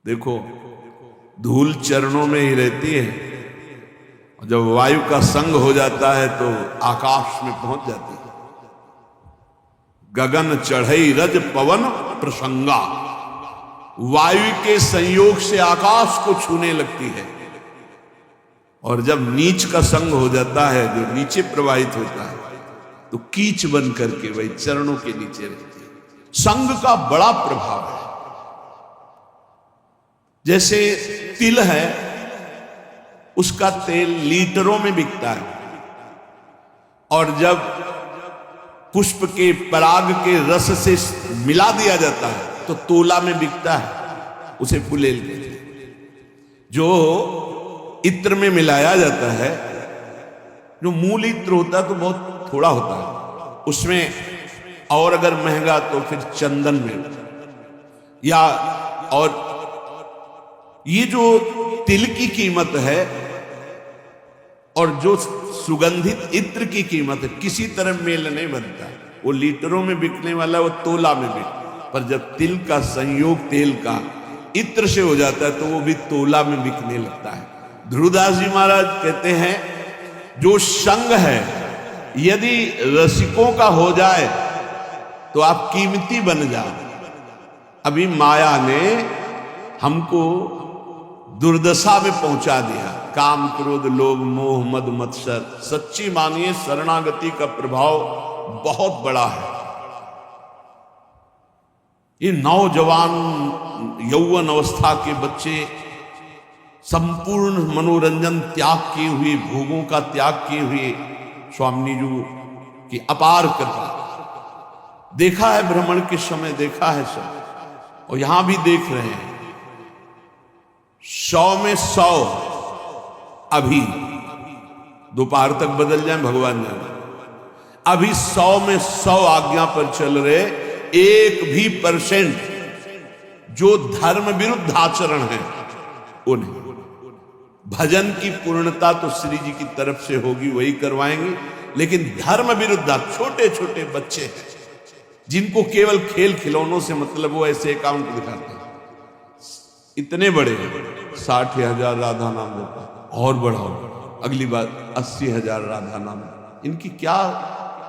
देखो धूल चरणों में ही रहती है, और जब वायु का संग हो जाता है तो आकाश में पहुंच जाती है। गगन चढ़ई रज पवन प्रसंगा, वायु के संयोग से आकाश को छूने लगती है। और जब नीच का संग हो जाता है, जो नीचे प्रवाहित होता है, तो कीच बन करके वही चरणों के नीचे रहती है। संग का बड़ा प्रभाव है। जैसे तिल है, उसका तेल लीटरों में बिकता है, और जब पुष्प के पराग के रस से मिला दिया जाता है तो तोला में बिकता है। उसे फुलेल कहते हैं। जो इत्र में मिलाया जाता है, जो मूल इत्र होता है तो बहुत थोड़ा होता है उसमें, और अगर महंगा तो फिर चंदन में, या और ये जो तिल की कीमत है और जो सुगंधित इत्र की कीमत है, किसी तरह मेल नहीं बनता। वो लीटरों में बिकने वाला वो तोला में बिक, पर जब तिल का संयोग तेल का इत्र से हो जाता है तो वो भी तोला में बिकने लगता है। ध्रुवदास जी महाराज कहते हैं, जो संग है यदि रसिकों का हो जाए तो आप कीमती बन जाओ। अभी माया ने हमको दुर्दशा में पहुंचा दिया। काम क्रोध लोभ मोह मद मत्सर, सच्ची मानिए शरणागति का प्रभाव बहुत बड़ा है। ये नौजवान यौवन अवस्था के बच्चे संपूर्ण मनोरंजन त्याग किए हुए, भोगों का त्याग किए हुए, स्वामी जी की अपार कृपा। देखा है भ्रमण के समय, देखा है सब, और यहां भी देख रहे हैं। 100 में 100 अभी दोपहर तक बदल जाए भगवान जाने। अभी 100 में 100 आज्ञा पर चल रहे, 1 भी % जो धर्म विरुद्ध आचरण है वो नहीं। भजन की पूर्णता तो श्री जी की तरफ से होगी, वही करवाएंगे, लेकिन धर्म विरुद्ध छोटे छोटे बच्चे हैं जिनको केवल खेल खिलौनों से मतलब, वो ऐसे अकाउंट दिखाते हैं। इतने बड़े 60,000 राधा नाम देता, और बढ़ाओ अगली बार 80,000 राधा नाम। इनकी क्या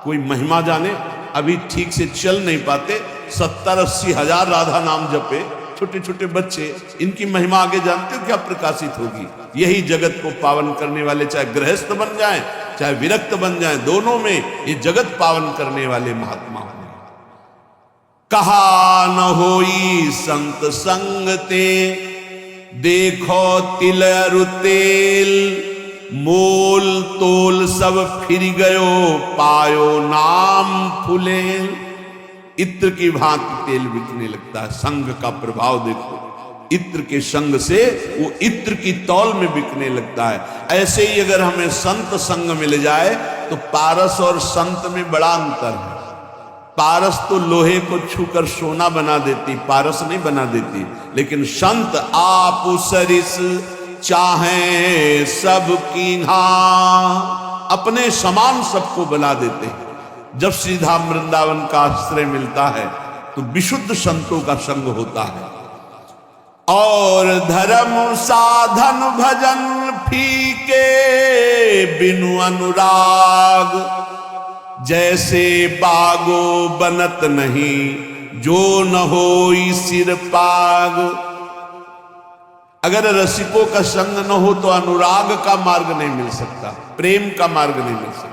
कोई महिमा जाने, अभी ठीक से चल नहीं पाते, 70-80 हजार राधा नाम जपे छोटे छोटे बच्चे। इनकी महिमा आगे जानते हो क्या प्रकाशित होगी? यही जगत को पावन करने वाले, चाहे गृहस्थ बन जाएं चाहे विरक्त बन जाएं, दोनों में ये जगत पावन करने वाले महात्मा होंगे। कहा न होई संत संगते, देखो तिल अरु तेल, मोल तोल सब फिर गयो, पायो नाम फुलेल। इत्र की भांति तेल बिकने लगता है। संग का प्रभाव देखो, इत्र के संग से वो इत्र की तौल में बिकने लगता है। ऐसे ही अगर हमें संत संग मिल जाए तो पारस और संत में बड़ा अंतर है। पारस तो लोहे को छूकर सोना बना देती, पारस नहीं बना देती, लेकिन संत आप सरिस चाहे सब कीन्हा, अपने समान सबको बना देते हैं। जब श्रीधाम वृंदावन का आश्रय मिलता है तो विशुद्ध संतों का संग होता है। और धर्म साधन भजन फीके बिनु अनुराग, जैसे बागो बनत नहीं जो न होई सिर पाग। अगर रसिकों का संग न हो तो अनुराग का मार्ग नहीं मिल सकता, प्रेम का मार्ग नहीं मिल सकता।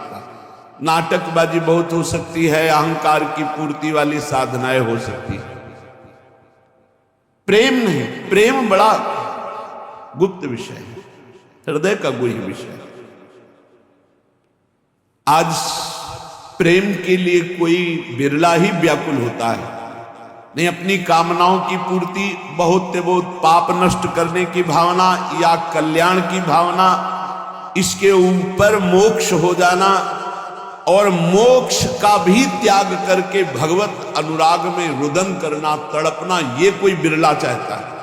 नाटकबाजी बहुत हो सकती है, अहंकार की पूर्ति वाली साधनाएं हो सकती है, प्रेम नहीं। प्रेम बड़ा गुप्त विषय है, हृदय का गुह्य विषय है। आज प्रेम के लिए कोई बिरला ही व्याकुल होता है। नहीं, अपनी कामनाओं की पूर्ति, बहुत से बहुत पाप नष्ट करने की भावना या कल्याण की भावना, इसके ऊपर मोक्ष हो जाना और मोक्ष का भी त्याग करके भगवत अनुराग में रुदन करना, तड़पना, ये कोई बिरला चाहता है।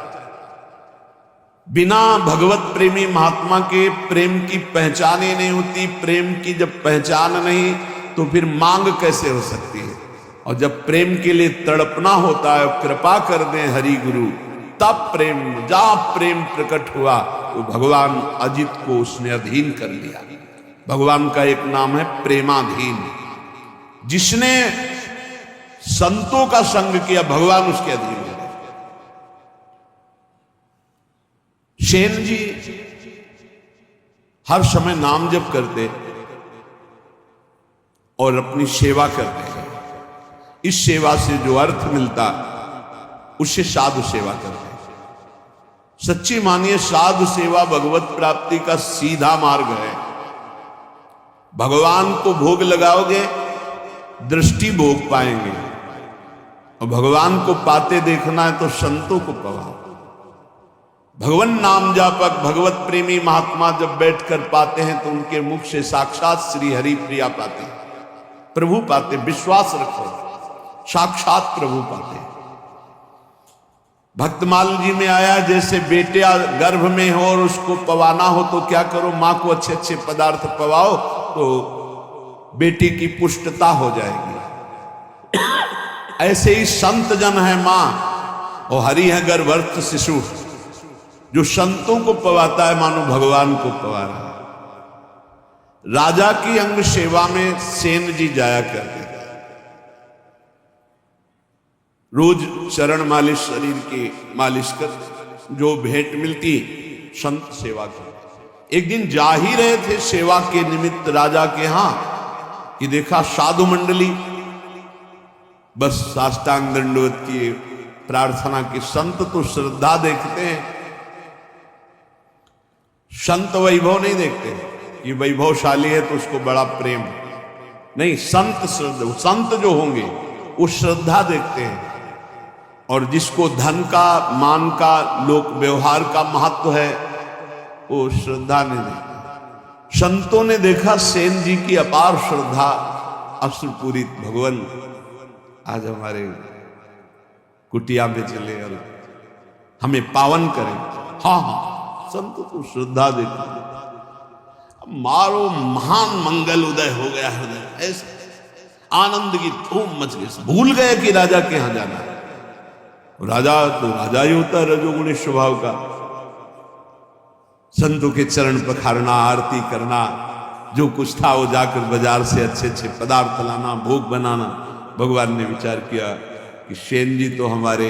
बिना भगवत प्रेमी महात्मा के प्रेम की पहचान ही नहीं होती। प्रेम की जब पहचान नहीं तो फिर मांग कैसे हो सकती है? और जब प्रेम के लिए तड़पना होता है, कृपा कर दें हरि गुरु, तब प्रेम, जहां प्रेम प्रकट हुआ वो भगवान अजित को उसने अधीन कर लिया। भगवान का एक नाम है प्रेमाधीन। जिसने संतों का संग किया भगवान उसके अधीन है। सेन जी हर समय नाम जप करते और अपनी सेवा करते हैं। इस सेवा से जो अर्थ मिलता उससे साधु सेवा करते हैं। सच्ची मानिए साधु सेवा भगवत प्राप्ति का सीधा मार्ग है। भगवान को भोग लगाओगे दृष्टि भोग पाएंगे, और भगवान को पाते देखना है तो संतों को पवाओ। भगवान नाम जापक भगवत प्रेमी महात्मा जब बैठकर पाते हैं तो उनके मुख से साक्षात श्री हरि प्रिया पाते हैं, प्रभु पाते। विश्वास रखो, साक्षात प्रभु पाते। भक्तमाल जी में आया जैसे बेटे गर्भ में हो और उसको पवाना हो तो क्या करो, मां को अच्छे अच्छे पदार्थ पवाओ तो बेटी की पुष्टता हो जाएगी। ऐसे ही संत जन है मां और हरि है गर्भस्थ शिशु। जो संतों को पवाता है मानो भगवान को पवा रहा है। राजा की अंग सेवा में सेन जी जाया करते थे। रोज चरण मालिश, शरीर की मालिश कर, जो भेंट मिलती संत सेवा कर। एक दिन जा ही रहे थे सेवा के निमित्त राजा के यहां कि देखा साधु मंडली बस साष्टांग दंडवत की प्रार्थना की। संत तो श्रद्धा देखते हैं, संत वैभव नहीं देखते कि वैभवशाली है तो उसको बड़ा प्रेम नहीं। संत श्रद्धा, संत जो होंगे वो श्रद्धा देखते हैं। और जिसको धन का, मान का, लोक व्यवहार का महत्व है वो श्रद्धा नहीं देखते। संतों ने देखा सेन जी की अपार श्रद्धा, अश्रुपूरित। भगवान आज हमारे कुटिया में चले और हमें पावन करें। हाँ हाँ, संत तो श्रद्धा देखते। मारो महान मंगल उदय हो गया हृदय, ऐसे आनंद की धूम मच गई। भूल गए कि राजा के यहां जाना है। राजा तो राजा ही होता है, रजोगुणी स्वभाव का। संतों के चरण पखारना, आरती करना, जो कुछ था वो जाकर बाजार से अच्छे अच्छे पदार्थ लाना, भोग बनाना। भगवान ने विचार किया कि सेन जी तो हमारे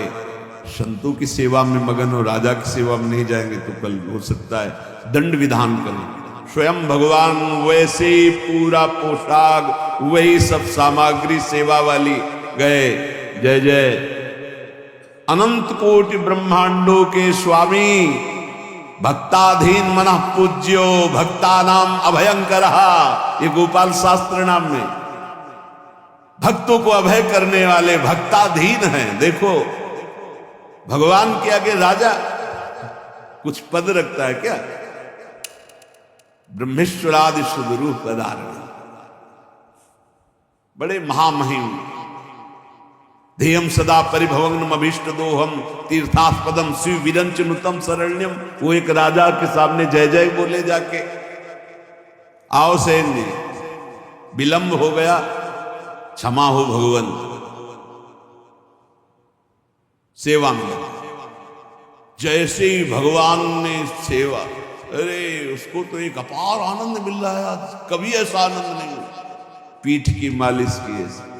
संतों की सेवा में मगन हो, राजा की सेवा में नहीं जाएंगे तो कल हो सकता है दंड विधान करें। स्वयं भगवान वैसे ही पूरा पोशाक, वही सब सामग्री सेवा वाली गए। जय जय अनंत कोटि ब्रह्मांडों के स्वामी, भक्ताधीन मनः पूज्यो, भक्ता नाम अभयंकरहा। ये गोपाल शास्त्र नाम में भक्तों को अभय करने वाले भक्ताधीन हैं। देखो भगवान के आगे राजा कुछ पद रखता है क्या? ब्रह्मेश्वरादि सुदरूप पदार्थ, बड़े महामहिम। ध्येयम सदा परिभवग्नम अभीष्ट दोहम तीर्थास्पदम शिव विरंच नुतम शरण्यम। वो एक राजा के सामने जय जय बोले जाके, आओ सेन जी विलंब हो गया, क्षमा हो भगवान, सेवा में। जैसे ही भगवान ने सेवा, अरे उसको तो एक अपार आनंद मिल रहा है आज, कभी ऐसा आनंद नहीं हुआ। पीठ की मालिश की ऐसे।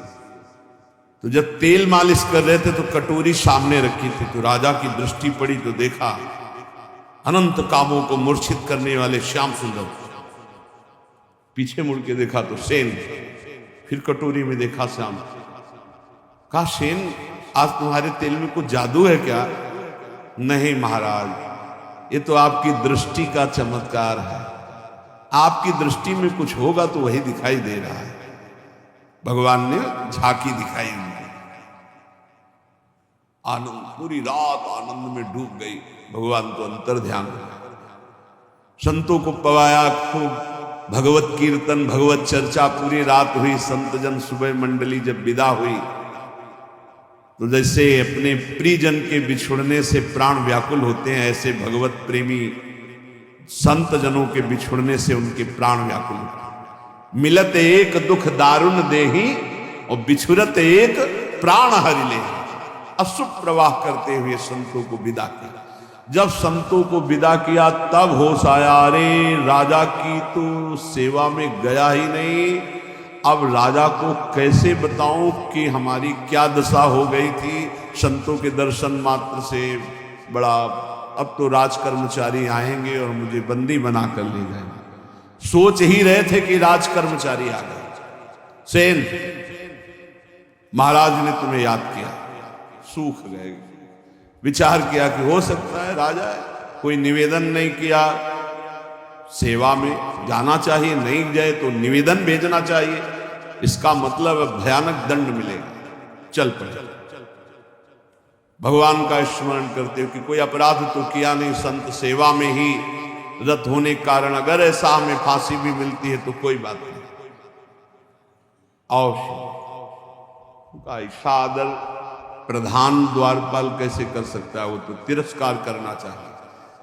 तो जब तेल मालिश कर रहे थे तो कटोरी सामने रखी थी, तो राजा की दृष्टि पड़ी तो देखा अनंत कामों को मूर्छित करने वाले श्याम सुंदर। पीछे मुड़ के देखा तो सेन, फिर कटोरी में देखा श्याम। कहा सेन आज तुम्हारे तेल में कुछ जादू है क्या? नहीं महाराज, ये तो आपकी दृष्टि का चमत्कार है। आपकी दृष्टि में कुछ होगा तो वही दिखाई दे रहा है। भगवान ने झांकी दिखाई उनको। आनंद, पूरी रात आनंद में डूब गई। भगवान तो अंतर ध्यान, संतों को पवाया खूब। भगवत कीर्तन, भगवत चर्चा पूरी रात हुई। संत जन सुबह मंडली जब विदा हुई तो जैसे अपने प्रियजन के बिछुड़ने से प्राण व्याकुल होते हैं, ऐसे भगवत प्रेमी संत जनों के बिछुड़ने से उनके प्राण व्याकुल होते। मिलत एक दुख दारुण देही और बिछुरत एक प्राण हरि ले। अशुभ प्रवाह करते हुए संतों को विदा किया। जब संतों को विदा किया तब होश आया, अरे राजा की तो सेवा में गया ही नहीं, अब राजा को कैसे बताऊं कि हमारी क्या दशा हो गई थी। संतों के दर्शन मात्र से बड़ा, अब तो राज कर्मचारी आएंगे और मुझे बंदी बना कर ले जाएंगे। सोच ही रहे थे कि राज कर्मचारी आ गए। सेन, महाराज ने तुम्हें याद किया, सूख गए। विचार किया कि हो सकता है राजा है, कोई निवेदन नहीं किया, सेवा में जाना चाहिए, नहीं जाए तो निवेदन भेजना चाहिए, इसका मतलब भयानक दंड मिलेगा। चल पड़े। भगवान का स्मरण करते हो कि कोई अपराध तो किया नहीं, संत सेवा में ही रत होने के कारण अगर ऐसा हमें फांसी भी मिलती है तो कोई बात नहीं। और का सादर प्रधान द्वारपाल कैसे कर सकता है, वो तो तिरस्कार करना चाहिए।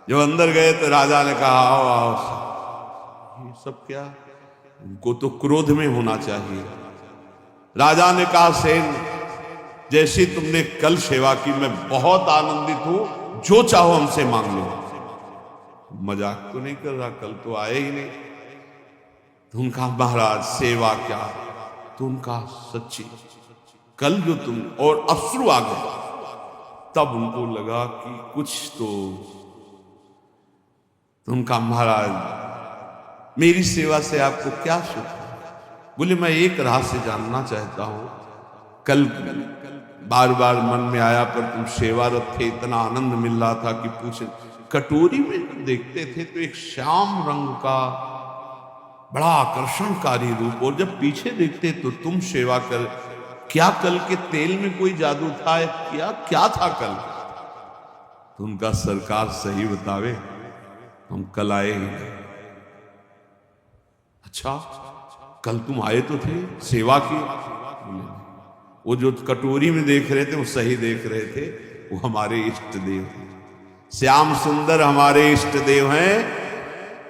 जब अंदर गए तो राजा ने कहा आओ आओ, ये सब क्या, उनको तो क्रोध में होना चाहिए। राजा ने कहा सेन, जैसी तुमने कल सेवा की मैं बहुत आनंदित हूं, जो चाहो हमसे मांग लो। मजाक तो नहीं कर रहा, कल तो आए ही नहीं। तो उनका महाराज सेवा क्या, तो उनका सच्ची कल जो तुम, और अश्रु आ गए। तब उनको लगा कि कुछ तो उनका महाराज मेरी सेवा से आपको क्या सुख है। बोले मैं एक रहस्य जानना चाहता हूं, कल बार बार मन में आया पर तुम सेवारत थे, इतना आनंद मिल रहा था कि पूछे। कटोरी में देखते थे तो एक श्याम रंग का बड़ा आकर्षणकारी रूप, और जब पीछे देखते तो तुम सेवा कर, क्या कल के तेल में कोई जादू था, क्या था कल। तो उनका सरकार सही बतावे, हम कल आए ही नहीं। अच्छा, कल तुम आए तो थे, सेवा की। वो जो कटोरी में देख रहे थे वो सही देख रहे थे, वो हमारे इष्ट देव हैं, श्याम सुंदर हमारे इष्ट देव हैं।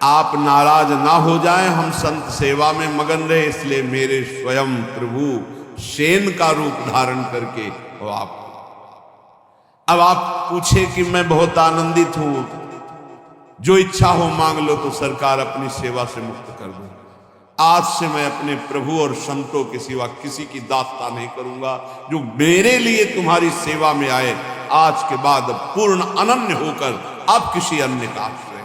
आप नाराज ना हो जाएं, हम संत सेवा में मगन रहे, इसलिए मेरे स्वयं प्रभु सेन का रूप धारण करके वो आप। अब आप पूछे कि मैं बहुत आनंदित हूं, जो इच्छा हो मांग लो, तो सरकार अपनी सेवा से मुक्त कर दो। आज से मैं अपने प्रभु और संतों के सिवा किसी की दास्ता नहीं करूंगा। जो मेरे लिए तुम्हारी सेवा में आए, आज के बाद पूर्ण अनन्य होकर अब किसी अन्य का आश्रय।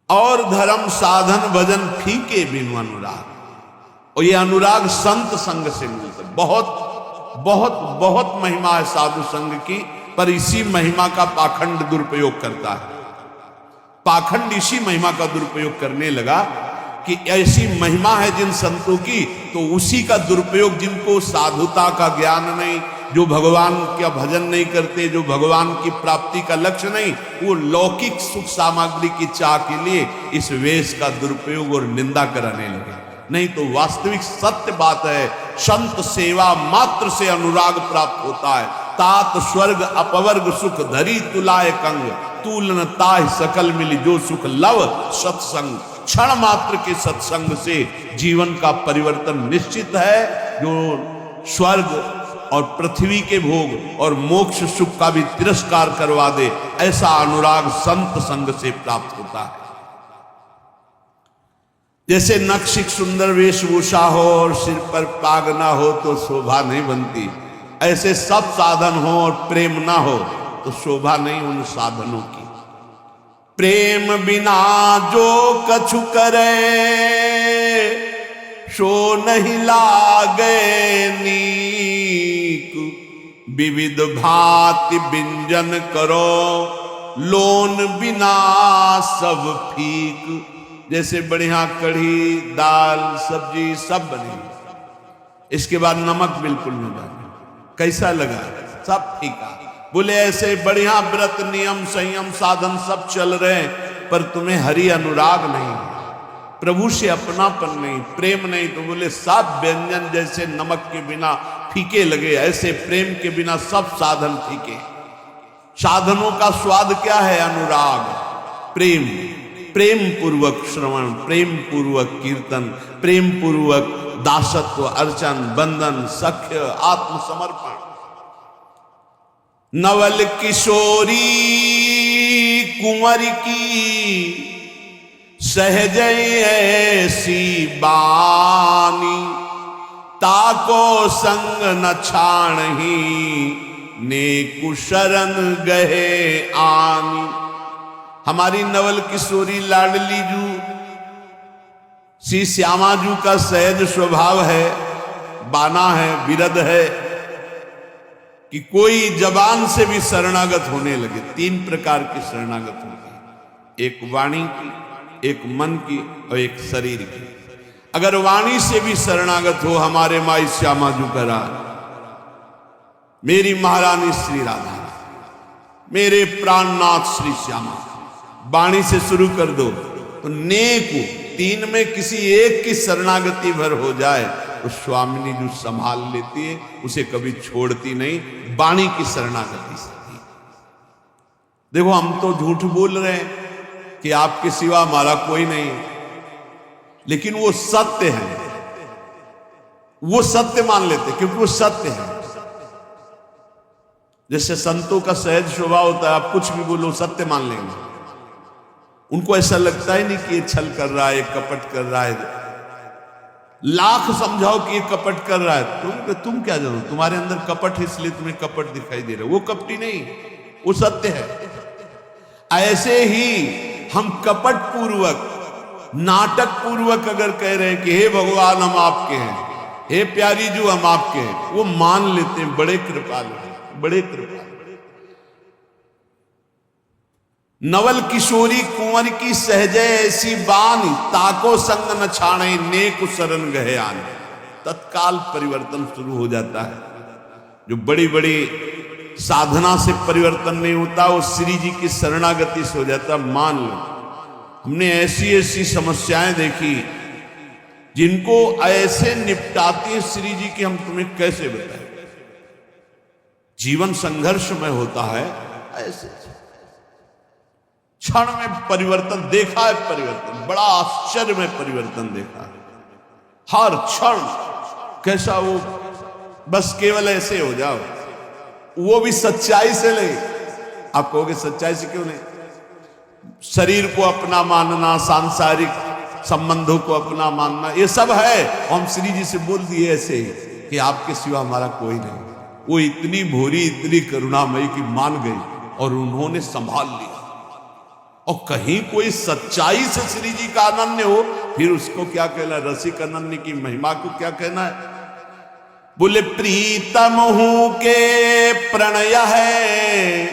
और धर्म साधन भजन फीके बिनु अनुराग, और ये अनुराग संत संग से मिलता है। बहुत बहुत बहुत महिमा है साधु संग की, पर इसी महिमा का पाखंड दुरुपयोग करता है। पाखंड इसी महिमा का दुरुपयोग करने लगा कि ऐसी महिमा है जिन संतों की, तो उसी का दुरुपयोग, जिनको साधुता का ज्ञान नहीं, जो भगवान का भजन नहीं करते, जो भगवान की प्राप्ति का लक्ष्य नहीं, वो लौकिक सुख सामग्री की चाह के लिए इस वेश का दुरुपयोग और निंदा कराने लगे। नहीं तो वास्तविक सत्य बात है, संत सेवा मात्र से अनुराग प्राप्त होता है। तात स्वर्ग अपवर्ग सुख धरी तुलाए कंग, तूलन ताह सकल मिली जो सुख लव सत्संग। क्षण मात्र के सत्संग से जीवन का परिवर्तन निश्चित है। जो स्वर्ग और पृथ्वी के भोग और मोक्ष सुख का भी तिरस्कार करवा दे, ऐसा अनुराग संत संग से प्राप्त होता है। जैसे नक्शिक सुंदर वेशभूषा हो और सिर पर पाग ना हो तो शोभा नहीं बनती, ऐसे सब साधन हो और प्रेम ना हो तो शोभा नहीं उन साधनों की। प्रेम बिना जो कछु करे, सो नहीं लागे नीक। विविध भांति व्यंजन करो, लोन बिना सब फीक। जैसे बढ़िया कढ़ी दाल सब्जी सब बनी, इसके बाद नमक बिल्कुल नहीं डाले, कैसा लगा, सब फीका। बोले ऐसे बढ़िया व्रत नियम संयम साधन सब चल रहे हैं, पर तुम्हें हरि अनुराग नहीं, प्रभु से अपनापन नहीं, प्रेम नहीं। तो बोले सब व्यंजन जैसे नमक के बिना फीके लगे, ऐसे प्रेम के बिना सब साधन फीके। साधनों का स्वाद क्या है? अनुराग, प्रेम। प्रेम पूर्वक श्रवण, प्रेम पूर्वक कीर्तन, प्रेम पूर्वक दासत्व, अर्चन, बंधन, सख्य, आत्मसमर्पण। नवल किशोरी कुंवर की सहज ऐसी बानी, ताको संग न छाणही नेकु शरण गहे आनी। हमारी नवल किशोरी लाडली जू श्री श्यामा जू का सहज स्वभाव है, बाना है, विरध है कि कोई जबान से भी शरणागत होने लगे। तीन प्रकार की शरणागत होती है, एक वाणी की, एक मन की और एक शरीर की। अगर वाणी से भी शरणागत हो हमारे माई श्यामा जू का राज, मेरी महारानी श्री राधा, मेरे प्राणनाथ श्री श्यामा, वाणी से शुरू कर दो तो नेकु तीन में किसी एक की शरणागति भर हो जाए तो स्वामिनी जो संभाल लेती है, उसे कभी छोड़ती नहीं, वाणी की शरणागति से। देखो हम तो झूठ बोल रहे हैं कि आपके सिवा हमारा कोई नहीं, लेकिन वो सत्य है, वो सत्य मान लेते क्योंकि वो सत्य है। जैसे संतों का सहज स्वभाव होता है, आप कुछ भी बोलो सत्य मान लेंगे। उनको ऐसा लगता ही नहीं कि ये छल कर रहा है, कपट कर रहा है। लाख समझाओ कि ये कपट कर रहा है, तुम क्या जानो, तुम्हारे अंदर कपट है इसलिए तुम्हें कपट दिखाई दे रहा है। वो कपटी नहीं, वो सत्य है। ऐसे ही हम कपट पूर्वक, नाटक पूर्वक अगर कह रहे हैं कि हे भगवान हम आपके हैं, हे प्यारी जो हम आपके हैं, वो मान लेते हैं। बड़े कृपालु हैं, बड़े कृपालु। नवल किशोरी कुंवर की सहज ऐसी बानी, ताको संग न छाणे नेकु शरण गहे आनी। तत्काल परिवर्तन शुरू हो जाता है। जो बड़ी बड़ी साधना से परिवर्तन नहीं होता, वो श्री जी की शरणागति से हो जाता। मान लो हमने ऐसी ऐसी समस्याएं देखी जिनको ऐसे निपटाती है श्री जी की, हम तुम्हें कैसे बताएं। जीवन संघर्ष में होता है, ऐसे क्षण में परिवर्तन देखा है। परिवर्तन बड़ा आश्चर्य में परिवर्तन देखा है। हर क्षण कैसा वो, बस केवल ऐसे हो जाओ, वो भी सच्चाई से ले। आप कहोगे सच्चाई से क्यों नहीं? शरीर को अपना मानना, सांसारिक संबंधों को अपना मानना, ये सब है। हम श्री जी से बोल दिए ऐसे कि आपके सिवा हमारा कोई नहीं। वो इतनी भोरी, इतनी करुणामयी की मान गई और उन्होंने संभाल लिया। और कहीं कोई सच्चाई से श्री जी का अनन्य हो, फिर उसको क्या कहना, रसिक अनन्य की महिमा को क्या कहना है। बोले प्रीतम हूं के प्रणय है,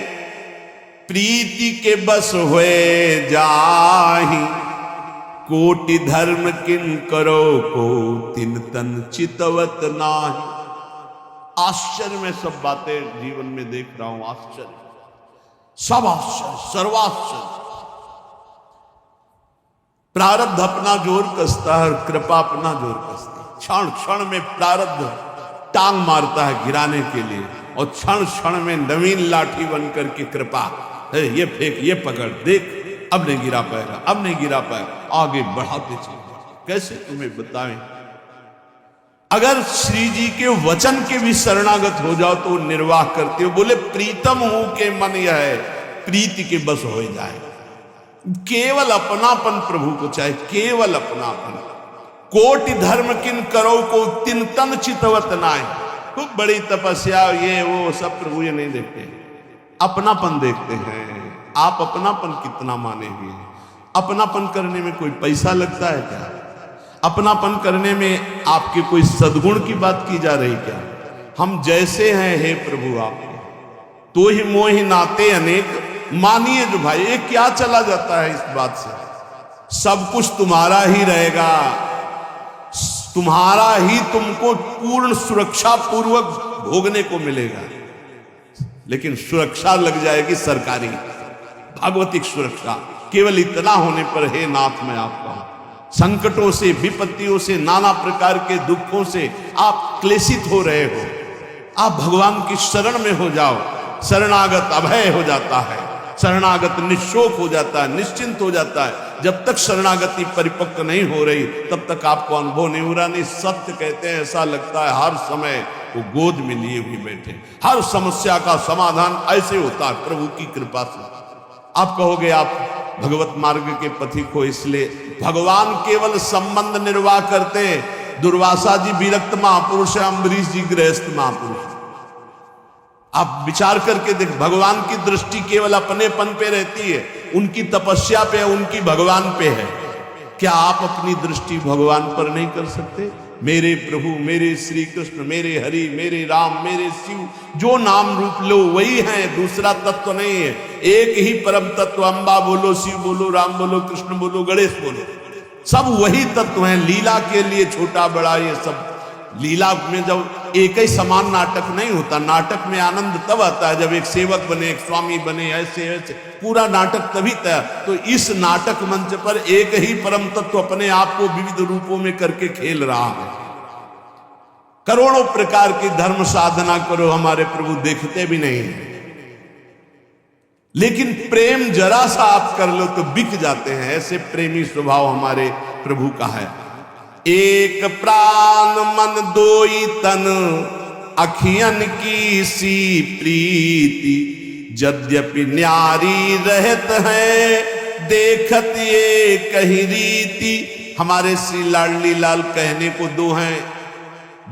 प्रीति के बस हुए जाहि, कोटि धर्म किन करो को तिन तन चितवत नाही। आश्चर्य में सब बातें जीवन में देख रहा हूं, आश्चर्य, सब आश्चर्य, सर्वाश्चर्य। प्रारब्ध अपना जोर कसता है और कृपा अपना जोर कसती है। क्षण क्षण में प्रारब्ध टांग मारता है गिराने के लिए, और क्षण क्षण में नवीन लाठी बनकर के कृपा, ये फेंक, ये पकड़, देख अब नहीं गिरा पाएगा, अब नहीं गिरा पाएगा, आगे बढ़ाते चले। कैसे तुम्हें बताएं। अगर श्री जी के वचन के भी शरणागत हो जाओ तो निर्वाह करते हो। बोले प्रीतम हूं के मन यह है, प्रीति के बस हो जाए। केवल अपनापन प्रभु को चाहे, केवल अपनापन। कोटि धर्म किन करो को तिन तन चितवत नाय। खूब बड़ी तपस्या ये वो सब प्रभु ये नहीं देखते, अपनापन देखते हैं। आप अपनापन कितना माने हुए हैं। अपनापन करने में कोई पैसा लगता है क्या? अपनापन करने में आपके कोई सद्गुण की बात की जा रही क्या? हम जैसे हैं हे प्रभु आपके, तो ही मोहि नाते अनेक। मानिए जो भाई, ये क्या चला जाता है इस बात से। सब कुछ तुम्हारा ही रहेगा, तुम्हारा ही तुमको पूर्ण सुरक्षा पूर्वक भोगने को मिलेगा। लेकिन सुरक्षा लग जाएगी सरकारी, भगवतिक सुरक्षा। केवल इतना होने पर हे नाथ मैं आपका, संकटों से, विपत्तियों से, नाना प्रकार के दुखों से आप क्लेशित हो रहे हो, आप भगवान की शरण में हो जाओ। शरणागत अभय हो जाता है। शरणागत निशोक हो जाता है, निश्चिंत हो जाता है। जब तक शरणागति परिपक्व नहीं हो रही तब तक आपको अनुभव नहीं हो रहा। नहीं, सत्य कहते हैं, ऐसा लगता है हर समय वो गोद में लिए हुए बैठे। हर समस्या का समाधान ऐसे होता है प्रभु की कृपा से। आप कहोगे आप भगवत मार्ग के पथिक हो, इसलिए भगवान केवल संबंध निर्वाह करते हैं। दुर्वासा जी विरक्त महापुरुष है, अम्बरीश जी गृहस्थ महापुरुष। आप विचार करके देख, भगवान की दृष्टि केवल अपनेपन पे रहती है, उनकी तपस्या पे, उनकी भगवान पे है। क्या आप अपनी दृष्टि भगवान पर नहीं कर सकते? मेरे प्रभु, मेरे श्री कृष्ण, मेरे हरि, मेरे राम, मेरे शिव, जो नाम रूप लो वही है, दूसरा तत्व नहीं है। एक ही परम तत्व, अम्बा बोलो, शिव बोलो, राम बोलो, कृष्ण बोलो, गणेश बोलो, सब वही तत्व हैं। लीला के लिए छोटा बड़ा ये सब, लीला में जब एक ही समान नाटक नहीं होता। नाटक में आनंद तब आता है जब एक सेवक बने, एक स्वामी बने, ऐसे ऐसे पूरा नाटक तभी तैयार। तो इस नाटक मंच पर एक ही परम तत्व अपने आप को विविध रूपों में करके खेल रहा है। करोड़ों प्रकार की धर्म साधना करो, हमारे प्रभु देखते भी नहीं है, लेकिन प्रेम जरा सा आप कर लो तो बिक जाते हैं। ऐसे प्रेमी स्वभाव हमारे प्रभु का है। एक प्राण मन दोई तन, अखियन की सी प्रीति, यद्यपि न्यारी रहत है, देखत ये कहीं रीति। हमारे श्री लाडली लाल कहने को दो हैं,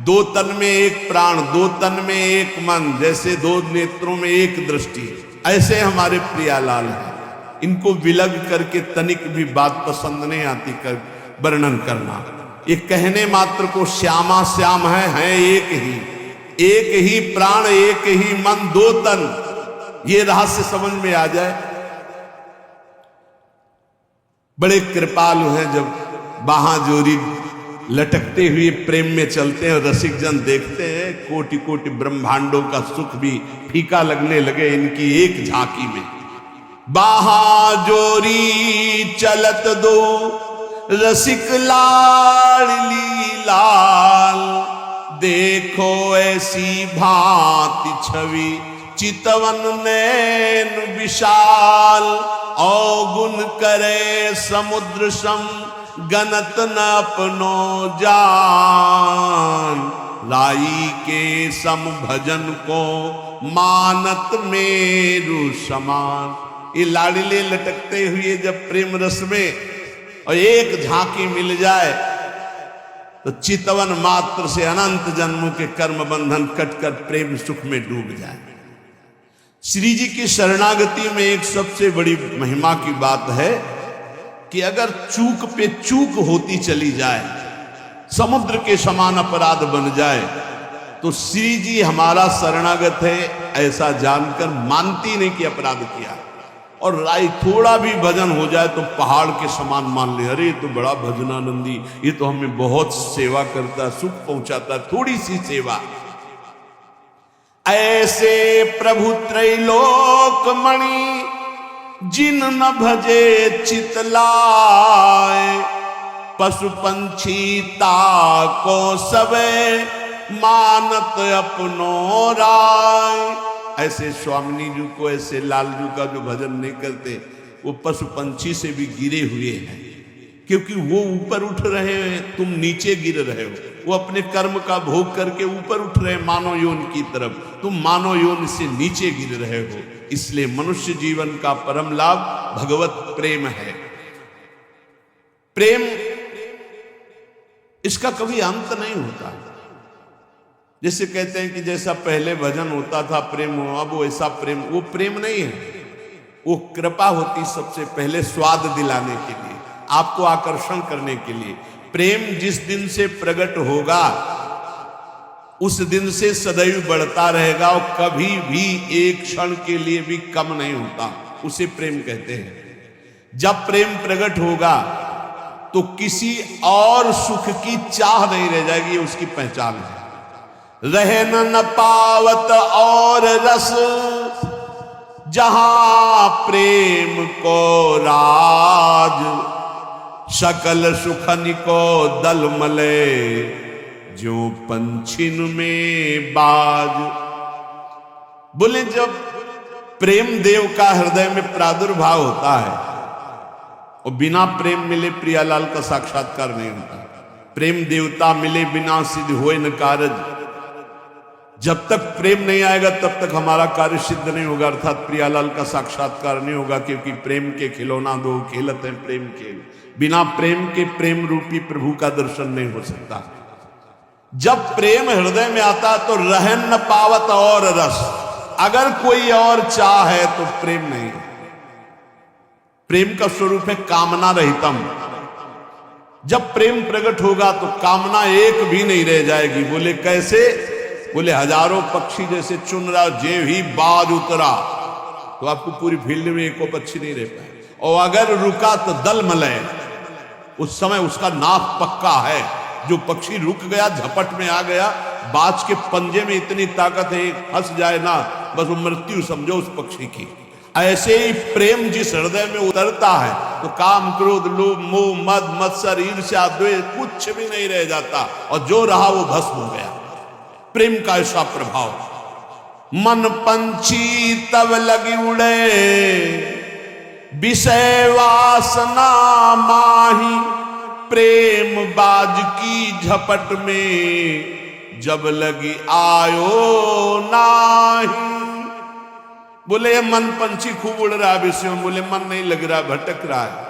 दो तन में एक प्राण, दो तन में एक मन, जैसे दो नेत्रों में एक दृष्टि, ऐसे हमारे प्रियालाल हैं। इनको विलग करके तनिक भी बात पसंद नहीं आती कर वर्णन करना। ये कहने मात्र को श्यामा श्याम है एक ही प्राण, एक ही मन, दो तन। ये रहस्य समझ में आ जाए। बड़े कृपालु हैं, जब बाहां जोरी लटकते हुए प्रेम में चलते हैं, रसिक जन देखते हैं, कोटि कोटि ब्रह्मांडों का सुख भी फीका लगने लगे इनकी एक झांकी में। बाहां जोरी चलत दो, रसिक लाडली लाल, देखो ऐसी भांति छवि, चितवन नैन विशाल, अवगुण करे समुद्र सम, गनत न अपनो जान, लाई के सम भजन को, मानत मेरु समान। ये लाडले लटकते हुए जब प्रेम रस में और एक झांकी मिल जाए तो चितवन मात्र से अनंत जन्मों के कर्म बंधन कटकर प्रेम सुख में डूब जाए। श्री जी की शरणागति में एक सबसे बड़ी महिमा की बात है कि अगर चूक पे चूक होती चली जाए, समुद्र के समान अपराध बन जाए, तो श्री जी हमारा शरणागत है ऐसा जानकर मानती नहीं कि अपराध किया। और राय थोड़ा भी भजन हो जाए तो पहाड़ के समान मान ले, अरे तो बड़ा भजनानंदी, ये तो हमें बहुत सेवा करता, सुख पहुंचाता, थोड़ी सी सेवा। ऐसे प्रभु त्रैलोक मणि, जिन न भजे चितलाए, पशु पंछी ताको सबे, मानत अपनो राय। ऐसे स्वामिनी जी को, ऐसे लालजू का जो भजन नहीं करते, वो पशु पंछी से भी गिरे हुए हैं, क्योंकि वो ऊपर उठ रहे हैं, तुम नीचे गिर रहे हो। वो अपने कर्म का भोग करके ऊपर उठ रहे हैं मानव योनि की तरफ, तुम मानव योनि से नीचे गिर रहे हो। इसलिए मनुष्य जीवन का परम लाभ भगवत प्रेम है। प्रेम इसका कभी अंत नहीं होता। जैसे कहते हैं कि जैसा पहले भजन होता था प्रेम हो, अब वैसा प्रेम, वो प्रेम नहीं है, वो कृपा होती सबसे पहले स्वाद दिलाने के लिए, आपको आकर्षण करने के लिए। प्रेम जिस दिन से प्रकट होगा उस दिन से सदैव बढ़ता रहेगा और कभी भी एक क्षण के लिए भी कम नहीं होता, उसे प्रेम कहते हैं। जब प्रेम प्रकट होगा तो किसी और सुख की चाह नहीं रह जाएगी, ये उसकी पहचान है। रहन न पावत और रस, जहां प्रेम को राज, सकल सुखन को दल मले, जो पंछिन में बाज। बोले जब प्रेम देव का हृदय में प्रादुर्भाव होता है, और बिना प्रेम मिले प्रियालाल का साक्षात्कार नहीं होता। प्रेम देवता मिले बिना सिद्ध होए न कारज। जब तक प्रेम नहीं आएगा तब तक हमारा कार्य सिद्ध नहीं होगा, अर्थात प्रियालाल का साक्षात्कार नहीं होगा, क्योंकि प्रेम के खिलौना दो खेलत हैं प्रेम खेल। बिना प्रेम के प्रेम रूपी प्रभु का दर्शन नहीं हो सकता। जब प्रेम हृदय में आता तो रहन न पावत और रस। अगर कोई और चाह है तो प्रेम नहीं। प्रेम का स्वरूप है कामना रहितम। जब प्रेम प्रकट होगा तो कामना एक भी नहीं रह जाएगी। बोले कैसे? बोले हजारों पक्षी जैसे चुन रहा, जे ही बाज उतरा तो आपको पूरी फील्ड में एक पक्षी नहीं रह पाए, और अगर रुका तो दल मलय। उस समय उसका नाक पक्का है। जो पक्षी रुक गया, झपट में आ गया, बाज के पंजे में इतनी ताकत है, फंस जाए ना बस वो मृत्यु समझो उस पक्षी की। ऐसे ही प्रेम जिस हृदय में उतरता है तो काम क्रोध लोभ मोह मद मत्सर ईर्ष्या द्वेष कुछ भी नहीं रह जाता, और जो रहा वो भस्म हो गया। प्रेम का ऐसा प्रभाव। मन पंछी तब लगी उड़े, विषय वासना माही। प्रेम बाज की झपट में, जब लगी आयो नाही। बोले मन पंछी खूब उड़ रहा है विषयों में, बोले मन नहीं लग रहा, भटक रहा है।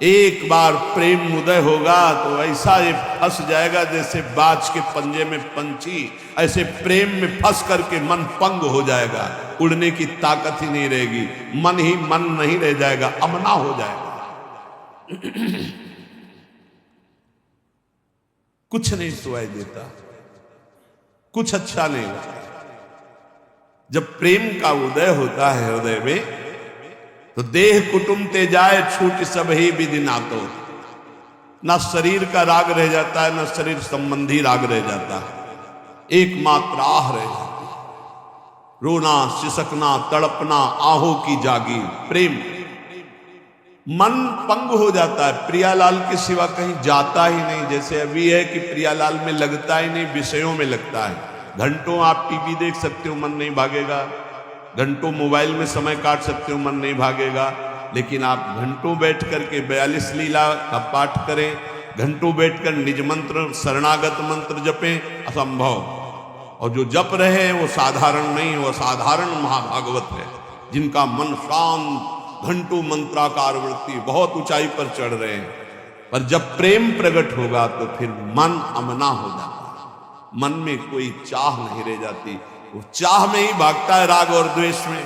एक बार प्रेम उदय होगा तो ऐसा ये फंस जाएगा जैसे बाज के पंजे में पंछी, ऐसे प्रेम में फंस करके मन पंग हो जाएगा। उड़ने की ताकत ही नहीं रहेगी, मन ही मन नहीं रह जाएगा, अमना हो जाएगा। कुछ नहीं सुनाई देता, कुछ अच्छा नहीं लगता। जब प्रेम का उदय होता है हृदय में तो देह कुटुंब ते जाए छूट सब ही विधि नातो। ना शरीर का राग रह जाता है, ना शरीर संबंधी राग रह जाता है, एकमात्र आह रह जाती है। रोना सिसकना तड़पना आहों की जागी प्रेम। मन पंग हो जाता है, प्रियालाल के सिवा कहीं जाता ही नहीं। जैसे अभी है कि प्रियालाल में लगता ही नहीं, विषयों में लगता है। घंटों आप टीवी देख सकते हो, मन नहीं भागेगा। घंटों मोबाइल में समय काट सकते हो, मन नहीं भागेगा। लेकिन आप घंटों बैठ करके 42 लीला का पाठ करें, घंटों बैठकर निज मंत्र शरणागत मंत्र जपें, असंभव। और जो जप रहे हैं वो साधारण नहीं, वो साधारण महाभागवत है, जिनका मन शांत, घंटों मंत्राकार वृत्ति, बहुत ऊंचाई पर चढ़ रहे हैं। पर जब प्रेम प्रकट होगा तो फिर मन अमना हो जाता है, मन में कोई चाह नहीं रह जाती। वो चाह में ही भागता है, राग और द्वेष में,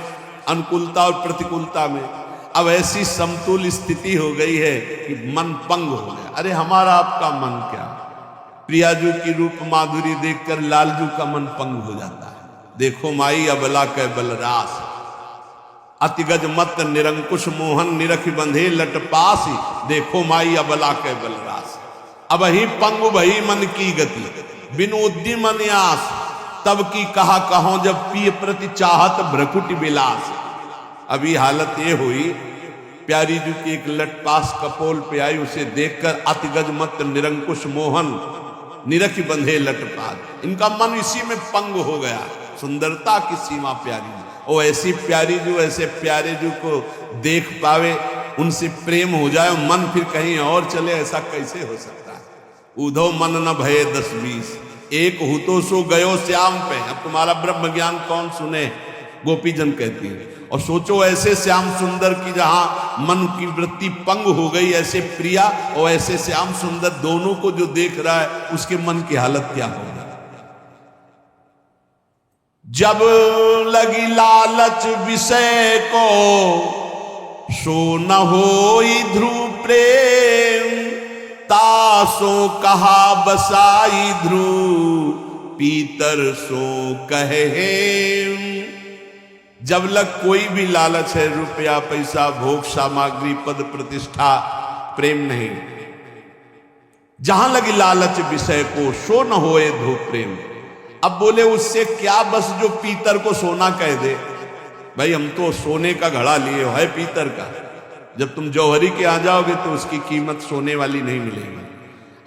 अनुकूलता और प्रतिकूलता में। अब ऐसी समतुल स्थिति हो गई है कि मन पंग हो गया। अरे हमारा आपका मन क्या, प्रियाजू की रूप माधुरी देखकर लालजू का मन पंग हो जाता है। देखो माई अबला कै बलरास, अतिगज मत निरंकुश मोहन निरख बंधे लट पासी। देखो माई अबला कै बलरास। अब ही पंग भई मन की गति, बिन उद्यम न्यास। तब की कहा कहो जब पिय प्रति चाहत भ्रकुटि विलास। अभी हालत ये हुई, प्यारी जी की एक लटपास कपोल पे आई, उसे देखकर अतिगज मत निरंकुश मोहन निरख बंधे लटपास। इनका मन इसी में पंग हो गया। सुंदरता की सीमा प्यारी जी, और ऐसी प्यारी जो ऐसे प्यारे जो को देख पावे, उनसे प्रेम हो जाए, मन फिर कहीं और चले, ऐसा कैसे हो सकता है? उधो मन न भये 10-20, एक हु तो सो गयो श्याम पे। अब तुम्हारा ब्रह्म ज्ञान कौन सुने, गोपीजन कहती है। और सोचो ऐसे श्याम सुंदर की जहां मन की वृत्ति पंग हो गई, ऐसे प्रिया और ऐसे श्याम सुंदर दोनों को जो देख रहा है, उसके मन की हालत क्या होगी? जब लगी लालच विषय को, सो न होई ध्रुव प्रेम। तासो कहा बसाई ध्रुव, पीतर सो कहे। जब लग कोई भी लालच है, रुपया पैसा भोग सामग्री पद प्रतिष्ठा, प्रेम नहीं। जहां लगी लालच विषय को, सो न होए ध्रुव प्रेम। अब बोले उससे क्या बस जो पीतर को सोना कह दे। भाई हम तो सोने का घड़ा लिए है पीतर का। जब तुम जौहरी के आ जाओगे तो उसकी कीमत सोने वाली नहीं मिलेगी।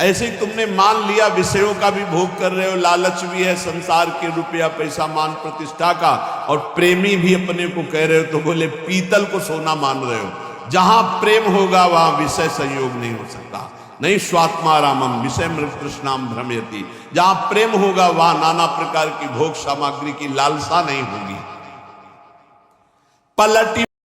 ऐसे ही तुमने मान लिया विषयों का भी भोग कर रहे हो, लालच भी है संसार के, रुपया पैसा मान प्रतिष्ठा का, और प्रेमी भी अपने को कह रहे हो, तो बोले पीतल को सोना मान रहे हो। जहां प्रेम होगा वहां विषय संयोग नहीं हो सकता। नहीं स्वात्मा रामम विषय मृत कृष्णाम भ्रमयति। जहां प्रेम होगा वहां नाना प्रकार की भोग सामग्री की लालसा नहीं होगी। पलटी